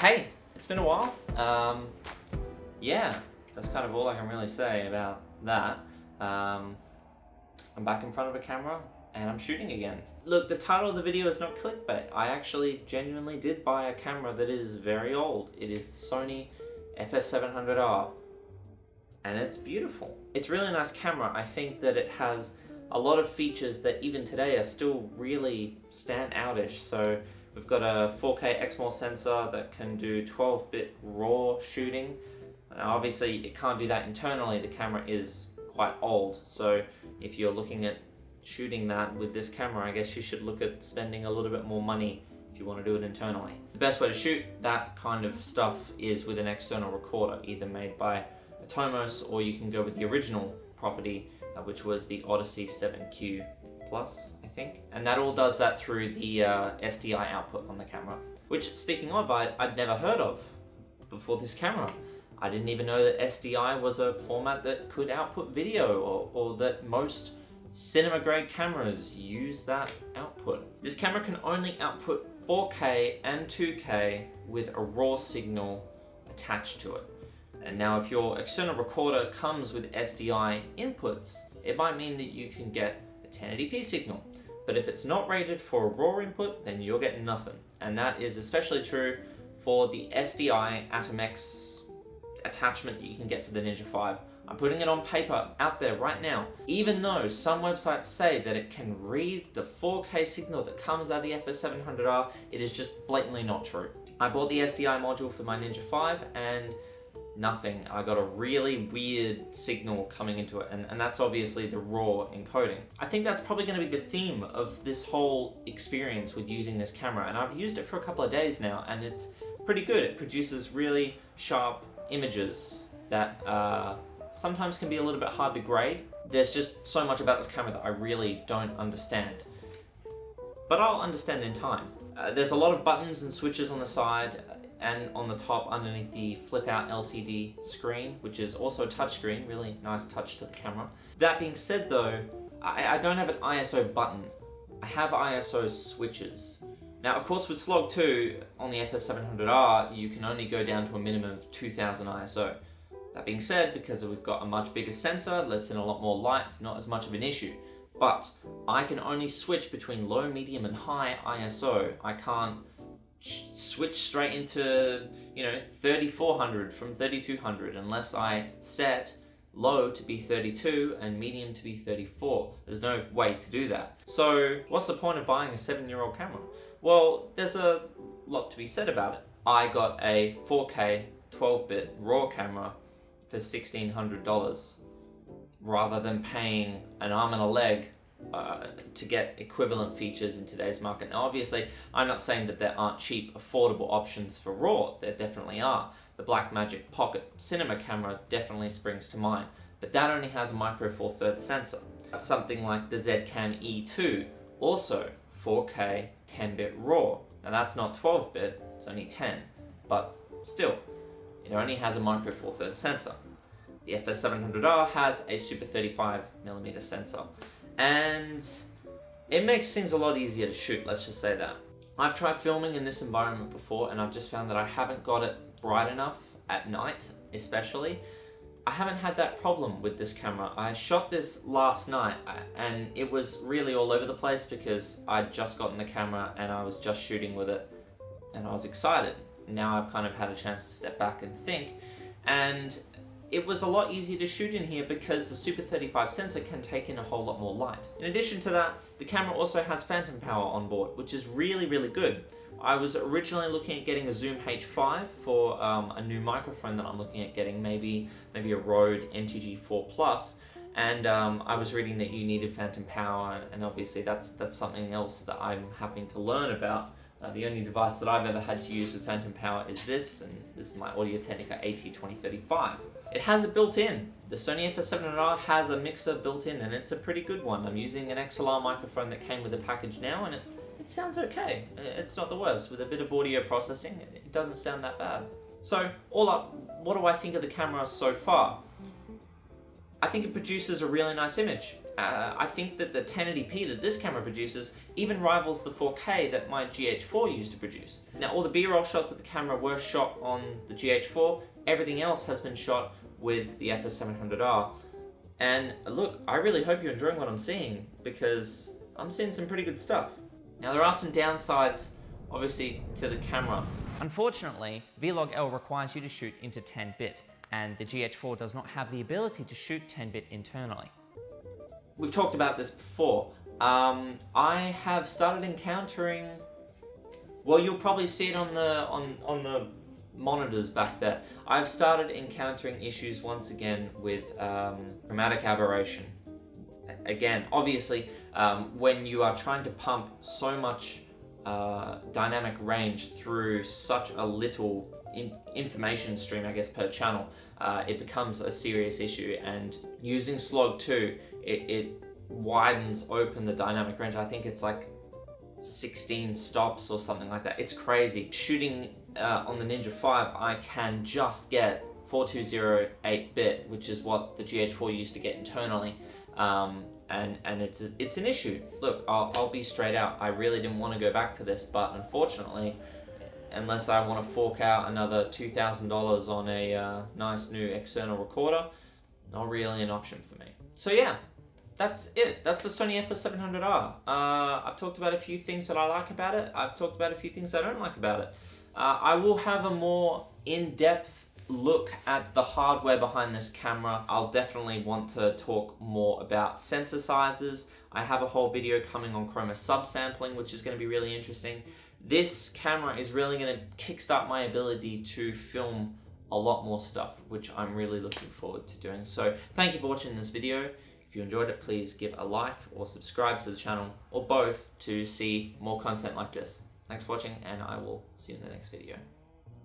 Hey, it's been a while. Yeah, that's kind of all I can really say about that. I'm back in front of a camera and I'm shooting again. Look, the title of the video is not clickbait. I actually genuinely did buy a camera that is very old. It is Sony FS700R and it's beautiful. It's a really nice camera. I think that it has a lot of features that even today are still really stand outish. So we've got a 4K Exmor sensor that can do 12-bit RAW shooting. Now, obviously it can't do that internally, the camera is quite old, so if you're looking at shooting that with this camera, I guess you should look at spending a little bit more money if you want to do it internally. The best way to shoot that kind of stuff is with an external recorder, either made by Atomos or you can go with the original property, which was the Odyssey 7Q Plus, I think. And that all does that through the SDI output on the camera, which, speaking of, I'd never heard of before this camera. I didn't even know that SDI was a format that could output video, or that most cinema grade cameras use that output. This camera can only output 4K and 2K with a RAW signal attached to it. And now if your external recorder comes with SDI inputs, it might mean that you can get a 1080p signal. But if it's not rated for a RAW input, then you'll get nothing. And that is especially true for the SDI AtomX attachment that you can get for the Ninja 5. I'm putting it on paper out there right now. Even though some websites say that it can read the 4K signal that comes out of the FS700R, it is just blatantly not true. I bought the SDI module for my Ninja 5 and nothing. I got a really weird signal coming into it, and that's obviously the raw encoding. I think that's probably going to be the theme of this whole experience with using this camera, and I've used it for a couple of days now and it's pretty good. It produces really sharp images that sometimes can be a little bit hard to grade. There's just so much about this camera that I really don't understand, but I'll understand in time. There's a lot of buttons and switches on the side and on the top underneath the flip out LCD screen, which is also a touchscreen, really nice touch to the camera. That being said though, I don't have an ISO button. I have ISO switches. Now, of course, with Slog 2 on the FS700R, you can only go down to a minimum of 2000 ISO. That being said, because we've got a much bigger sensor, lets in a lot more light, it's not as much of an issue. But I can only switch between low, medium, and high ISO. I can't switch straight into, 3400 from 3200 unless I set low to be 32 and medium to be 34. There's no way to do that. So what's the point of buying a 7-year-old camera? Well, there's a lot to be said about it. I got a 4K 12-bit RAW camera for $1,600 rather than paying an arm and a leg to get equivalent features in today's market. Now, obviously, I'm not saying that there aren't cheap, affordable options for RAW. There definitely are. The Blackmagic Pocket Cinema camera definitely springs to mind, but that only has a micro four thirds sensor. Something like the Zcam E2, also 4K 10-bit RAW. Now that's not 12-bit, it's only 10, but still, it only has a micro four thirds sensor. The FS700R has a Super 35mm sensor, and it makes things a lot easier to shoot, let's just say that. I've tried filming in this environment before and I've just found that I haven't got it bright enough at night, especially. I haven't had that problem with this camera. I shot this last night and it was really all over the place because I'd just gotten the camera and I was just shooting with it and I was excited. Now I've kind of had a chance to step back and think, and it was a lot easier to shoot in here because the Super 35 sensor can take in a whole lot more light. In addition to that, the camera also has phantom power on board, which is really, really good. I was originally looking at getting a Zoom H5 for a new microphone that I'm looking at getting, maybe a Rode NTG4 Plus, and I was reading that you needed phantom power, and obviously that's something else that I'm having to learn about. The only device that I've ever had to use with phantom power is this, and this is my Audio-Technica AT2035. It has it built in. The Sony FS700R has a mixer built in, and it's a pretty good one. I'm using an XLR microphone that came with the package now, and it sounds okay. It's not the worst. With a bit of audio processing, it doesn't sound that bad. So, all up, what do I think of the camera so far? I think it produces a really nice image. I think that the 1080p that this camera produces even rivals the 4K that my GH4 used to produce. Now, all the B-roll shots of the camera were shot on the GH4. Everything else has been shot with the FS700R. And look, I really hope you're enjoying what I'm seeing, because I'm seeing some pretty good stuff. Now, there are some downsides, obviously, to the camera. Unfortunately, Vlog-L requires you to shoot into 10-bit, and the GH4 does not have the ability to shoot 10-bit internally. We've talked about this before. I have started encountering, well, you'll probably see it on the monitors back there. I've started encountering issues once again with chromatic aberration. Again, obviously, when you are trying to pump so much dynamic range through such a little information stream, I guess, per channel, it becomes a serious issue. And using Slog 2, it widens open the dynamic range. I think it's like 16 stops or something like that. It's crazy. Shooting on the Ninja 5, I can just get 420 8-bit, which is what the GH4 used to get internally. And it's an issue. Look, I'll be straight out. I really didn't want to go back to this, but unfortunately, unless I want to fork out another $2,000 on a nice new external recorder, not really an option for me. So yeah, that's it. That's the Sony FS700R. I've talked about a few things that I like about it. I've talked about a few things I don't like about it. I will have a more in-depth look at the hardware behind this camera. I'll definitely want to talk more about sensor sizes. I have a whole video coming on chroma subsampling, which is going to be really interesting. This camera is really going to kickstart my ability to film a lot more stuff, which I'm really looking forward to doing. So thank you for watching this video. If you enjoyed it, please give a like or subscribe to the channel, or both, to see more content like this. Thanks for watching, and I will see you in the next video.